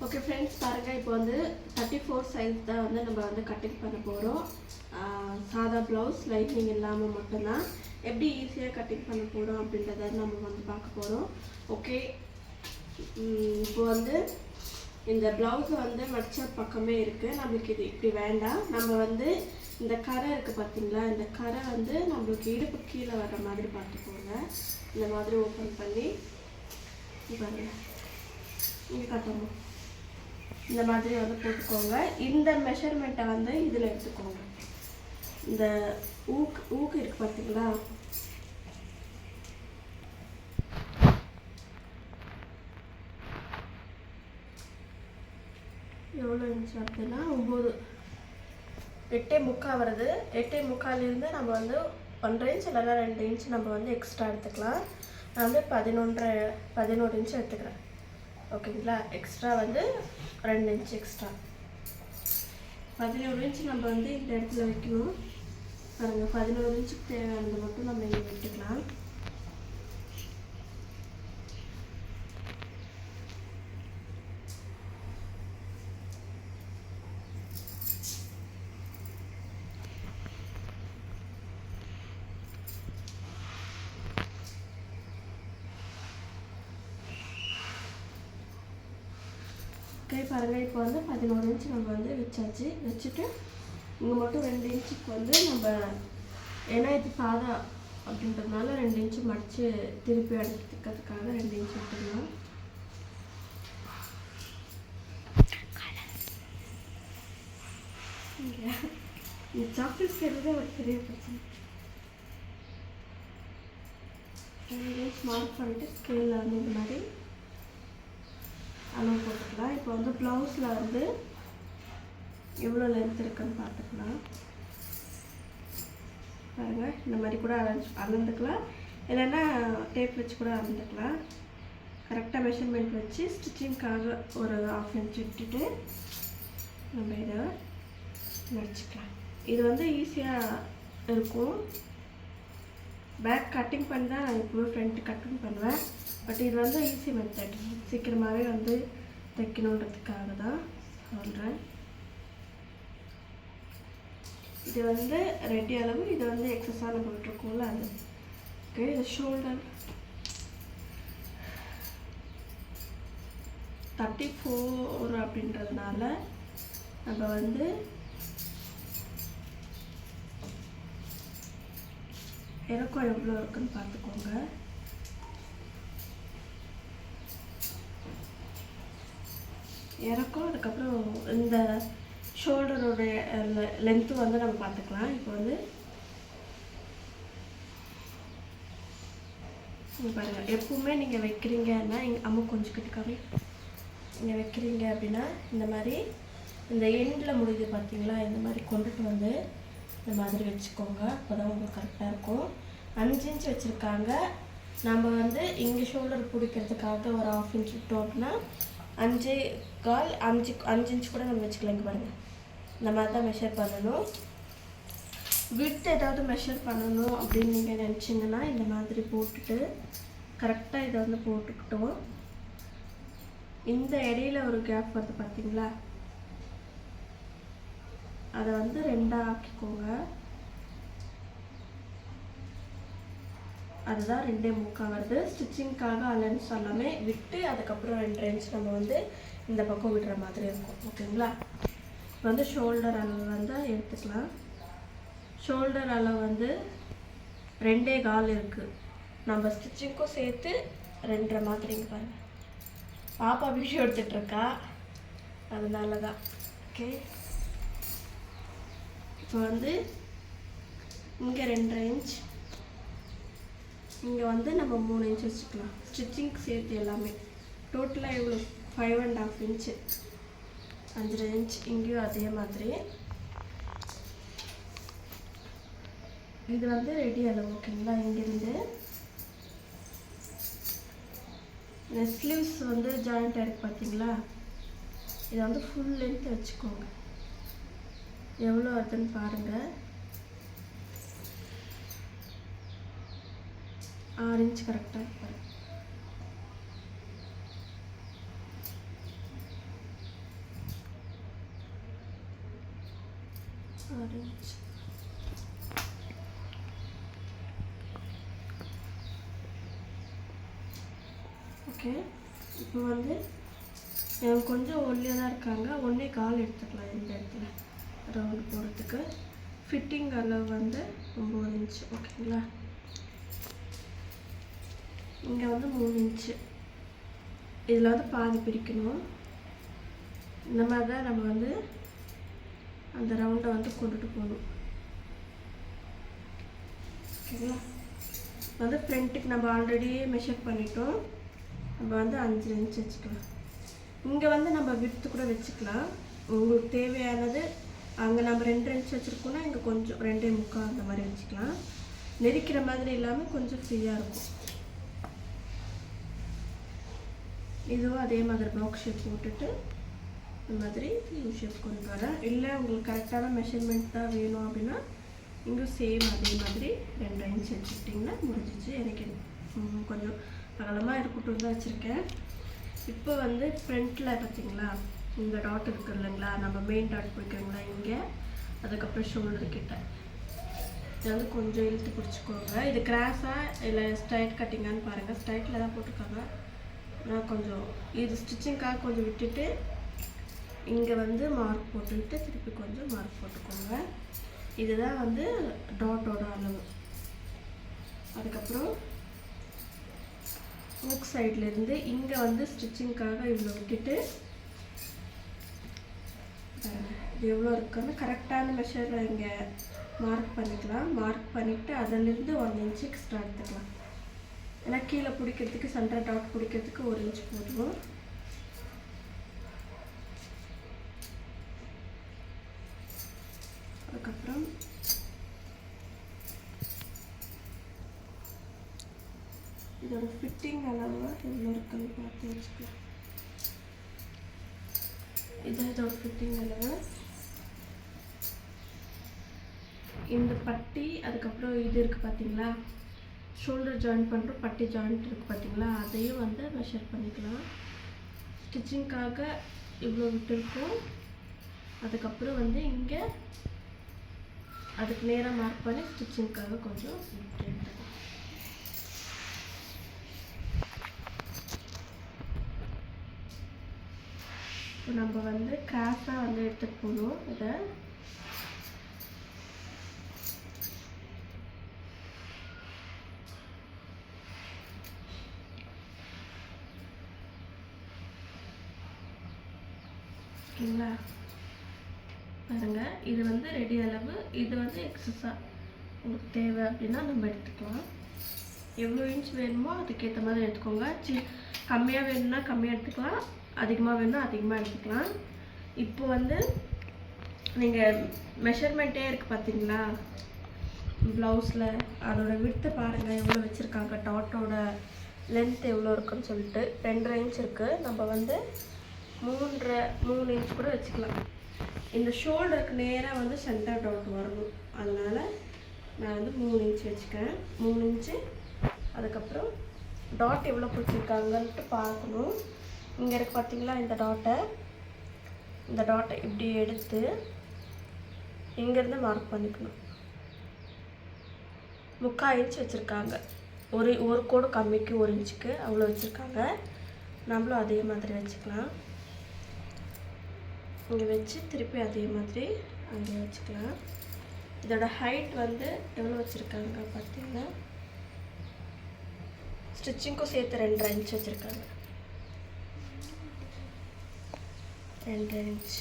Okay friends, பாருங்கள். இப்போ வந்து 34 சைஸ் தான் வந்து நம்ம வந்து கட்டிங் பண்ண போகிறோம். சாதா ப்ளவுஸ் லைனிங் இல்லாமல் மட்டும்தான் எப்படி ஈஸியாக கட்டிங் பண்ண போகிறோம் அப்படின்றத நம்ம வந்து பார்க்க போகிறோம். ஓகே, இப்போ வந்து இந்த ப்ளவுஸ் வந்து மடிச்ச பக்கமே இருக்குது. நம்மளுக்கு இது இப்படி வேண்டாம். நம்ம வந்து இந்த கரை இருக்குது பார்த்தீங்களா, இந்த கரை வந்து நம்மளுக்கு இடுப்பு கீழே வர்ற மாதிரி பார்த்துக்கோங்க. இந்த மாதிரி ஓப்பன் பண்ணி பாருங்கள், இங்கே காட்டணும். இந்த மாதிரி வந்து போட்டுக்கோங்க. இந்த மெஷர்மெண்ட்டை வந்து இதில் எடுத்துக்கோங்க. இந்த ஊக்கு இருக்குது பார்த்தீங்களா, எவ்வளோ இன்ச்சு அப்படின்னா 8.25 வருது. 8.25லேருந்து நம்ம வந்து 1.5 இன்ச் இல்லைன்னா 2 இன்ச் நம்ம வந்து எக்ஸ்ட்ரா எடுத்துக்கலாம். நான் வந்து 11 இன்ச் எடுத்துக்கிறேன். ஓகேங்களா, எக்ஸ்ட்ரா வந்து 2 இன்ச் எக்ஸ்ட்ரா 11 இன்ச் நம்ம வந்து இந்த இடத்துல வைக்கணும். பாருங்கள், 11 இன்ச்சுக்கு தேவையானது மட்டும் நம்ம இங்கே விட்டுக்கலாம். ஓகே பாருங்கள், இப்போ வந்து 11 இன்ச் நம்ம வந்து வச்சாச்சு. வச்சுட்டு இங்கே மட்டும் 2 இன்ச்சுக்கு வந்து நம்ம, ஏன்னா இது சாதா அப்படின்றதுனால 2 இன்ச்சு மடித்து திருப்பி எடுத்துக்கிறதுக்காக 2 இன்ச் விட்டுக்கலாம். இந்த சாக்லேட் செய்கிறது ஒரு பெரிய பிரச்சனை. 2 இன்ச் மார்க் பண்ணிட்டு ஸ்கேலில் வந்து இந்த மாதிரி அளவு போட்டுக்கலாம். இப்போ வந்து ப்ளவுஸில் வந்து எவ்வளோ லென்த் இருக்குன்னு பார்த்துக்கலாம். பாருங்கள், இந்த மாதிரி கூட அளந்துக்கலாம், இல்லைன்னா டேப் வச்சு கூட அளந்துக்கலாம். கரெக்டாக மெஷர்மெண்ட் வச்சு ஸ்டிச்சிங்க்காக ஒரு 1/2 இன்ச் விட்டுட்டு நம்ம இதை மடிச்சுக்கலாம். இது வந்து ஈஸியாக இருக்கும். பேக் கட்டிங் பண்ணி தான் நான் எப்போவும் ஃப்ரண்ட் கட்டிங் பண்ணுவேன். பட் இது வந்து ஈஸி மெத்தட், சீக்கிரமாகவே வந்து தைக்கணுன்றதுக்காக தான் சொல்கிறேன். இது வந்து ரெடி அளவு, இது வந்து எக்ஸஸாக நம்ம விட்டுருக்கோம்ல அது. ஓகே, இது ஷோல்டர் 34 அப்படின்றதுனால நம்ம வந்து இறக்கம் எவ்வளோ இருக்குன்னு பார்த்துக்கோங்க. இறக்கம், அதுக்கப்புறம் இந்த ஷோல்டரோடைய லென்த்து வந்து நம்ம பார்த்துக்கலாம். இப்போ வந்து பாருங்கள், எப்பவுமே நீங்கள் வைக்கிறீங்கன்னா அம்மா கொஞ்சம் கிட்டக்காவே நீங்கள் வைக்கிறீங்க அப்படின்னா இந்த மாதிரி இந்த எண்டில் முடியுது பார்த்தீங்களா, இந்த மாதிரி கொண்டுட்டு வந்து இந்த மாதிரி வச்சுக்கோங்க. அப்போ தான் உங்களுக்கு கரெக்டாக இருக்கும். 5 இன்ச் வச்சுருக்காங்க. நம்ம வந்து இங்கே ஷோல்டர் பிடிக்கிறதுக்காக ஒரு 1/2 இன்ச் விட்டோம் அப்படின்னா 5 இன்ச் கூட நம்ம வச்சுக்கலாம். இங்கே பாருங்கள், இந்த மாதிரி தான் மெஷர் பண்ணணும். விட்டு ஏதாவது மெஷர் பண்ணணும் அப்படின்னு நீங்கள் நினச்சிங்கன்னா இந்த மாதிரி போட்டுட்டு கரெக்டாக இதை வந்து போட்டுக்கிட்டோம். இந்த இடையில ஒரு கேப் வருது பார்த்தீங்களா, அதை வந்து 2ஆக ஆக்கிக்கோங்க. அதுதான் 2.25 வருது. ஸ்டிச்சிங்க்காக அலன்ஸ் எல்லாமே விட்டு அதுக்கப்புறம் 2 இன்ச் நம்ம வந்து இந்த பக்கம் விடுற மாதிரி இருக்கும். ஓகேங்களா, இப்போ வந்து ஷோல்டர் அளவு வந்து எடுத்துக்கலாம். ஷோல்டர் அளவு வந்து 2.25 இருக்குது. நம்ம ஸ்டிச்சிங்க்கும் சேர்த்து 2.5 மாதிரிங்க பாருங்கள். பாப்பா வீடியோ எடுத்துகிட்ருக்கா, அதனால தான். ஓகே, இப்போ வந்து இங்கே 2.5 இன்ச், இங்கே வந்து நம்ம 3 இன்ச் வச்சுக்கலாம். ஸ்டிச்சிங்க்கு சேர்த்து எல்லாமே டோட்டலாக எவ்வளோ 5.5 இன்ச்சு, 5 இன்ச். இங்கேயும் அதே மாதிரி. இது வந்து ரெடி அளவு. ஓகேங்களா, இங்கேருந்து இந்த ஸ்லீவ்ஸ் வந்து ஜாயிண்ட் ஆகிருக்கு பார்த்தீங்களா, இதை வந்து ஃபுல் லென்த் வச்சுக்கோங்க. எவ்வளோ வருதுன்னு பாருங்கள். 6 இன்ச் கரெக்டாக இருப்பாரு. ஆரஞ்சு. ஓகே, இப்போ வந்து கொஞ்சம் ஒல்லியாக தான் இருக்காங்க, 1.25 எடுத்துக்கலாம் இந்த இடத்துல ரவுண்டு போடுறதுக்கு. ஃபிட்டிங் அளவு வந்து 9 இன்ச்சு. ஓகேங்களா, இங்கே வந்து 3 இன்ச்சு. இதில் வந்து பாதி பிரிக்கணும். இந்த மாதிரி தான் நம்ம வந்து அந்த ரவுண்டை வந்து கொண்டுட்டு போகணும். ஓகேங்களா, வந்து ஃப்ரண்ட்டுக்கு நம்ம ஆல்ரெடி மெஷர் பண்ணிட்டோம். நம்ம வந்து 5 இன்ச் வச்சுக்கலாம். இங்கே வந்து நம்ம விடுத்து கூட வச்சுக்கலாம். உங்களுக்கு தேவையானது அங்கே நம்ம 2 இன்ச் வச்சுருக்கோன்னா இங்கே கொஞ்சம் 2.25 அந்த மாதிரி வச்சுக்கலாம். நெரிக்கிற மாதிரி இல்லாமல் கொஞ்சம் ஃப்ரீயாக இருக்கும். இதுவும் அதே மாதிரி பாக்ஸ் ஷேப் போட்டுட்டு இந்த மாதிரி யூ ஷேப் கொண்டு வரேன். இல்லை உங்களுக்கு கரெக்டான மெஷர்மெண்ட் தான் வேணும் அப்படின்னா இங்கே சேம் அதே மாதிரி 2 இன்ச் வச்சுக்கிட்டிங்கன்னா முடிஞ்சிச்சு. எனக்கு கொஞ்சம் அகலமாக இருக்கட்டும் தான் வச்சுருக்கேன். இப்போ வந்து ஃப்ரண்ட்டில் பார்த்தீங்களா இந்த டாட் இருக்குது இல்லைங்களா, நம்ம மெயின் டாட் பிடிக்கிறோங்களா இங்கே, அதுக்கப்புறம் ஷோல்டர் கிட்ட இதை வந்து கொஞ்சம் இழுத்து பிடிச்சிக்கோங்க. இது கிராஸாக இல்லை ஸ்ட்ரைட் கட்டிங்கான்னு பாருங்கள். ஸ்ட்ரைட்டில் தான் போட்டிருக்காங்க. நான் கொஞ்சம் இது ஸ்டிச்சிங்காக கொஞ்சம் விட்டுட்டு இங்கே வந்து மார்க் போட்டுக்கிட்டு திருப்பி கொஞ்சம் மார்க் போட்டுக்கோங்க. இதுதான் வந்து டாட்டோட அளவு. அதுக்கப்புறம் ஹூக் சைட்லேருந்து இங்கே வந்து ஸ்டிச்சிங்காக இவ்வளோ விட்டுட்டு இது எவ்வளோ இருக்குன்னு கரெக்டான மெஷரில் இங்கே மார்க் பண்ணிக்கலாம். மார்க் பண்ணிவிட்டு அதிலிருந்து 1 இன்ச் எக்ஸ்ட்ரா எடுத்துக்கலாம். ஏன்னா கீழே பிடிக்கிறதுக்கு சென்டர் டாட் பிடிக்கிறதுக்கு 1 இன்ச் போடுவோம். அதுக்கப்புறம் இதோட ஃபிட்டிங் அளவு எவ்வளோ இருக்குன்னு பார்த்து வச்சுக்கலாம். இதோட ஃபிட்டிங் அளவு இந்த பட்டி, அதுக்கப்புறம் இது இருக்குது பார்த்தீங்களா, ஷோல்டர் ஜாயின் பண்ணுற பட்டி ஜாயிண்ட் இருக்குது பார்த்தீங்களா, அதையும் வந்து மெஷர் பண்ணிக்கலாம். ஸ்டிச்சிங்காக இவ்வளோ விட்டுருக்கோம். அதுக்கப்புறம் வந்து இங்கே அதுக்கு நேராக மார்க் பண்ணி ஸ்டிச்சிங்காக கொஞ்சம் விட்டு எடுத்துக்கலாம். இப்போ நம்ம வந்து கிராஸாக வந்து எடுத்துகிட்டு போகணும். இதை ஓகேங்களா பாருங்கள், இது வந்து ரெடி அளவு. இது வந்து எக்ஸஸாக உங்களுக்கு தேவை அப்படின்னா நம்ம எடுத்துக்கலாம். எவ்வளோ இன்ச் வேணுமோ அதுக்கேற்ற மாதிரி எடுத்துக்கோங்க. கம்மியாக வேணும்னா கம்மியாக எடுத்துக்கலாம், அதிகமாக வேணும்னா அதிகமாக எடுத்துக்கலாம். இப்போ வந்து நீங்கள் மெஷர்மெண்ட்டே இருக்குது பார்த்தீங்களா ப்ளவுஸில், அதோட விட்த்து பாருங்கள் எவ்வளோ வச்சுருக்காங்க. டாட்டோட லென்த் எவ்வளோ இருக்குன்னு சொல்லிட்டு 2.5 இன்ச் இருக்குது. நம்ம வந்து 3 இன்ச் கூட வச்சுக்கலாம். இந்த ஷோல்டருக்கு நேராக வந்து சென்டர் டாட் வரணும். அதனால் நான் வந்து 3 இன்ச் வச்சுக்கிறேன். 3 இன்ச்சு. அதுக்கப்புறம் டாட் எவ்வளோ பிடிச்சிருக்காங்கன்ட்டு பார்க்கணும். இங்கே இருக்குது பார்த்தீங்களா இந்த டாட்டை இப்படி எடுத்து இங்கேருந்து மார்க் பண்ணிக்கணும். 3/4 இன்ச் வச்சுருக்காங்க. ஒரு கோடு கம்மிக்கு 1 இன்ச்சுக்கு அவ்வளோ வச்சுருக்காங்க. நம்மளும் அதே மாதிரி வச்சுக்கலாம். இங்கே வச்சு திருப்பி அதே மாதிரி அங்கே வச்சுக்கலாம். இதோட ஹைட் வந்து எவ்வளோ வச்சுருக்காங்க பார்த்தீங்கன்னா, ஸ்டிச்சிங்க்கும் சேர்த்து 2.5 இன்ச் வச்சுருக்காங்க. 2.5 இன்ச்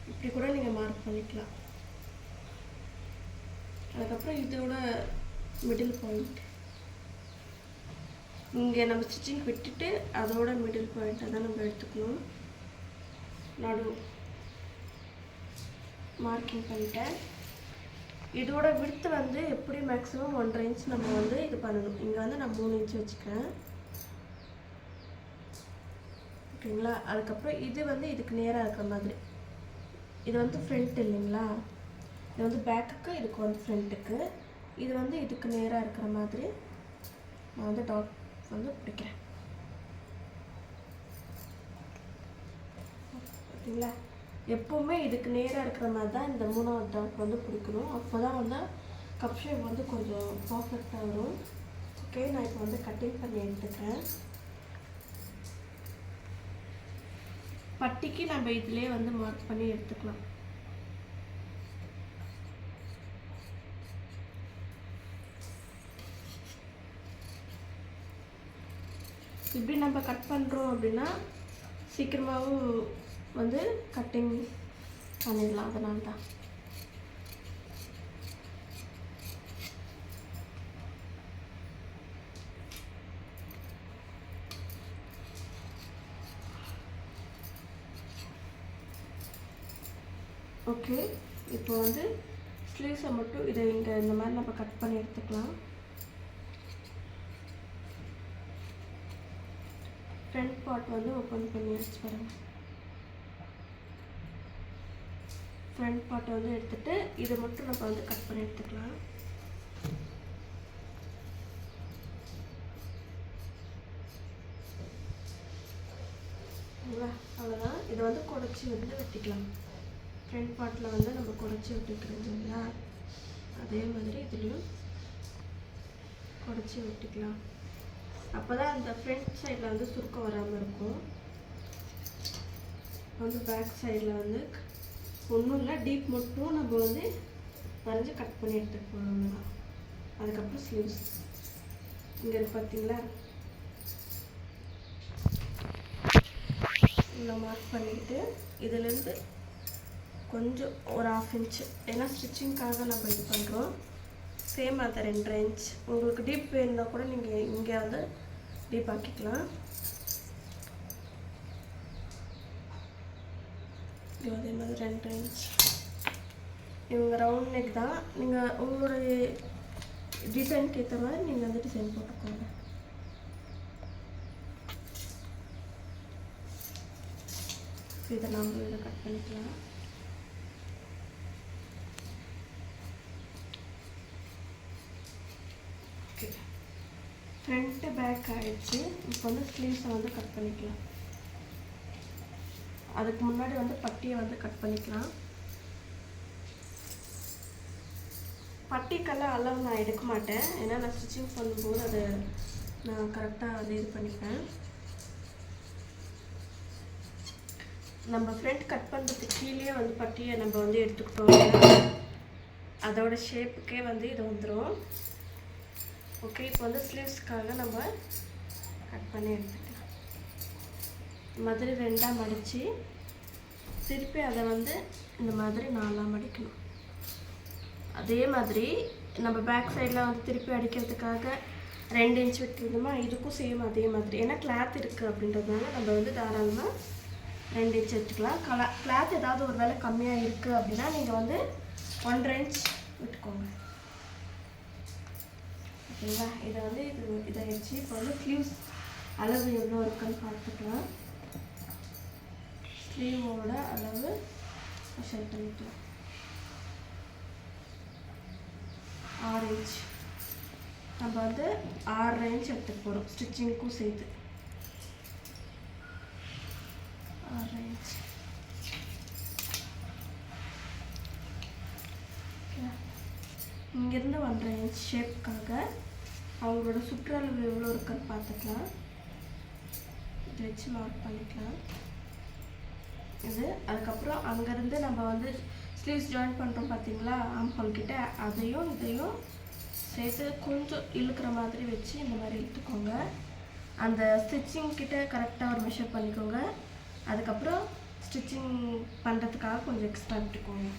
இப்படி கூட நீங்கள் மார்க் பண்ணிக்கலாம். அதுக்கப்புறம் இதோட மிடில் பாயிண்ட் இங்கே நம்ம ஸ்டிச்சிங் விட்டுட்டு அதோட மிடில் பாயிண்ட்டை தான் நம்ம எடுத்துக்கணும். நடு மார்க்கிங் பண்ணிட்டேன். இதோட விட்த்து வந்து எப்படி மேக்ஸிமம் 1.5 இன்ச் நம்ம வந்து இது பண்ணணும். இங்கே வந்து நான் 3 இன்ச் வச்சுக்கிறேன். ஓகேங்களா. அதுக்கப்புறம் இது வந்து இதுக்கு நேராக இருக்கிற மாதிரி, இது வந்து ஃப்ரண்ட் இல்லைங்களா, இது வந்து பேக்குக்கு, இதுக்கு வந்து ஃப்ரண்ட்டுக்கு. இது வந்து இதுக்கு நேராக இருக்கிற மாதிரி நான் வந்து டாட் வந்து பிடிக்கிறேன். ஓகேங்களா. எப்போவுமே இதுக்கு நேராக இருக்கிற மாதிரி தான் இந்த 3வது டாட் வந்து பிடிக்கணும். அப்போ தான் வந்து கப் ஷேப் வந்து கொஞ்சம் பர்ஃபெக்டாக வரும். ஓகே, நான் இப்போ வந்து கட்டிங் பண்ணி எடுத்துக்கிறேன். பட்டிக்கு நம்ம இதிலே வந்து மார்க் பண்ணி எடுத்துக்கலாம். இப்படி நம்ம கட் பண்ணுறோம் அப்படின்னா சீக்கிரமாகவும் வந்து கட்டிங் பண்ணிடலாம். அதனால தான் ஓகே. இப்போ வந்து ஸ்லீவ்ஸை மட்டும் இதை இங்கே இந்த மாதிரி நம்ம கட் பண்ணி எடுத்துக்கலாம். ஃப்ரண்ட் பார்ட் வந்து ஓப்பன் பண்ணி வச்சு பாருங்கள். ஃப்ரண்ட் பார்ட்டை வந்து எடுத்துகிட்டு இதை மட்டும் நம்ம வந்து கட் பண்ணி எடுத்துக்கலாம். அவ்வளோதான். இதை வந்து குறைச்சி வந்து வெட்டிக்கலாம். ஃப்ரண்ட் பார்ட்டில் வந்து நம்ம குறைச்சி வெட்டிக்கிறோம் இல்லையா, அதே மாதிரி இதுலேயும் குறைச்சி வெட்டிக்கலாம். அப்போ தான் அந்த ஃப்ரண்ட் சைடில் வந்து சுருக்கம் வராமல் இருக்கும். வந்து பேக் சைடில் வந்து ஒன்றும் இல்லை, டீப் மட்டும் நம்ம வந்து வரைஞ்சி கட் பண்ணி எடுத்துக்க போகிறோம். அதுக்கப்புறம் ஸ்லீவ்ஸ் இங்கே இருக்கு பார்த்தீங்களா, இவ்வளோ மார்க் பண்ணிக்கிட்டு இதுலேருந்து கொஞ்சம் ஒரு 1/2 இன்ச்சு, ஏன்னா ஸ்டிச்சிங்காக நம்ம இது பண்ணுறோம். சேம் அதை 2 இன்ச். உங்களுக்கு டீப் வேணுன்னா கூட நீங்கள் இங்கே வந்து டீப் ஆக்கிக்கலாம். இது அதே மாதிரி 2 இன்ச். இவங்க ரவுண்ட் நெக் தான். நீங்கள் உங்களுடைய டிசைனுக்கு ஏற்ற மாதிரி நீங்கள் வந்து டிசைன் போட்டுக்கோங்க. இதை நம்ம இதை கட் பண்ணிக்கலாம். ஓகே, ஃப்ரண்ட்டு பேக் ஆகிடுச்சு. இப்போ வந்து ஸ்லீவ்ஸை வந்து கட் பண்ணிக்கலாம். அதுக்கு முன்னாடி வந்து பட்டியை வந்து கட் பண்ணிக்கலாம். பட்டிக்கெல்லாம் அளவு நான் எடுக்க மாட்டேன், ஏன்னா நான் ஸ்டிச்சிங் பண்ணும்போது அதை நான் கரெக்டாக அதை இது பண்ணிப்பேன். நம்ம ஃப்ரண்ட் கட் பண்ணுறதுக்கு கீழே வந்து பட்டியை நம்ம வந்து எடுத்துக்கிட்டோம், அதோட ஷேப்புக்கே வந்து இது வந்துடும். ஓகே, இப்போ வந்து ஸ்லீவ்ஸ்க்காக நம்ம கட் பண்ணி எடுத்துக்கலாம். மாதிரி 2ஆக மடித்து திருப்பி அதை வந்து இந்த மாதிரி 4ஆக மடிக்கணும். அதே மாதிரி நம்ம பேக் சைடில் வந்து திருப்பி அடிக்கிறதுக்காக 2 இன்ச் விட்டுருந்தோமா, இதுக்கும் சேம் அதே மாதிரி. ஏன்னா கிளாத் இருக்குது அப்படின்றதுனால நம்ம வந்து தாராளமாக 2 இன்ச் எடுத்துக்கலாம். கிளாத் ஏதாவது ஒரு வேலை கம்மியாக இருக்குது அப்படின்னா நீங்கள் வந்து 1/2 இன்ச் விட்டுக்கோங்க. ஓகேங்களா, இதை வந்து இதை வச்சு இப்போ வந்து ஸ்லீவ்ஸ் அளவு எவ்வளோ இருக்குன்னு பார்த்துக்கலாம். ஸ்லீவோட அளவு மெஷர் பண்ணிக்கலாம். 6 இன்ச். நம்ம வந்து 6.5 இன்ச் எடுத்துக்க போகிறோம், ஸ்டிச்சிங்க்கும் சேர்த்து 6 இன்ச். இங்கேருந்து 1.5 இன்ச் ஷேப்புக்காக அவங்களோட சுற்றளவு எவ்வளோ இருக்குன்னு பார்த்துக்கலாம். இது வச்சு மார்க் பண்ணிக்கலாம். இது அதுக்கப்புறம் அங்கேருந்து நம்ம வந்து ஸ்லீவ்ஸ் ஜாயின் பண்ணுறோம் பார்த்தீங்களா, ஆம்ஹோல் கிட்ட, அதையும் இதையும் சேர்த்து கொஞ்சம் இழுக்கிற மாதிரி வச்சு இந்த மாதிரி இழுத்துக்கோங்க. அந்த ஸ்டிச்சிங் கிட்ட கரெக்டாக ஒரு மெஷர் பண்ணிக்கோங்க. அதுக்கப்புறம் ஸ்டிச்சிங் பண்ணுறதுக்காக கொஞ்சம் எக்ஸ்ட்ரா விட்டுக்கோங்க.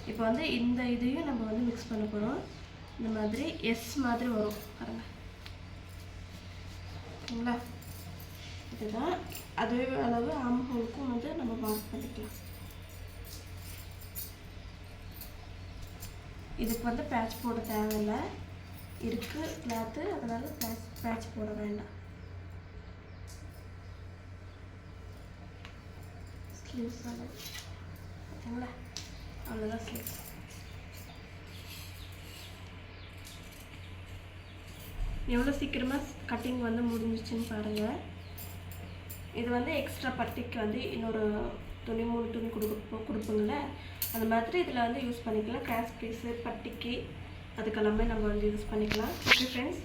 இப்போ வந்து இந்த இதையும் நம்ம வந்து மிக்ஸ் பண்ண போகிறோம். இந்த மாதிரி எஸ் மாதிரி வரும் பாருங்க, ஓகேங்களா. இதுதான் அதே அளவு ஆம்ஹோலுக்கும் வந்து நம்ம மார்க் பண்ணிக்கலாம். இதுக்கு வந்து பேட்ச் போட தேவையில்லை, இருக்குது கிளாத்து, அதனால் பேட்ச் போட வேண்டாம். ஸ்லீவ்ஸ் ஓகேங்களா, அவ்வளோதான் ஸ்லீவ்ஸ். எவ்வளோ சீக்கிரமாக கட்டிங் வந்து முடிஞ்சிச்சுன்னு பாருங்கள். இது வந்து எக்ஸ்ட்ரா பட்டிக்கு வந்து இன்னொரு துணி 3 துணி கொடுப்போங்கள அந்த மாதிரி இதில் வந்து யூஸ் பண்ணிக்கலாம். கிராஸ் பீஸு பட்டிக்கு அதுக்கெல்லாமே நம்ம வந்து யூஸ் பண்ணிக்கலாம். ஓகே ஃப்ரெண்ட்ஸ்,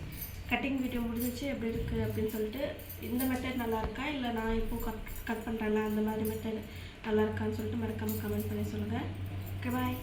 கட்டிங் வீடியோ முடிஞ்சிச்சு. எப்படி இருக்குது அப்படின்னு சொல்லிட்டு இந்த மெத்தட் நல்லா இருக்கா இல்லை நான் இப்போது கட் பண்ணுறேன்ல அந்த மாதிரி மெத்தட் நல்லா இருக்கான்னு சொல்லிட்டு மறக்காமல் கமெண்ட் பண்ணி சொல்லுங்கள். Okay bye.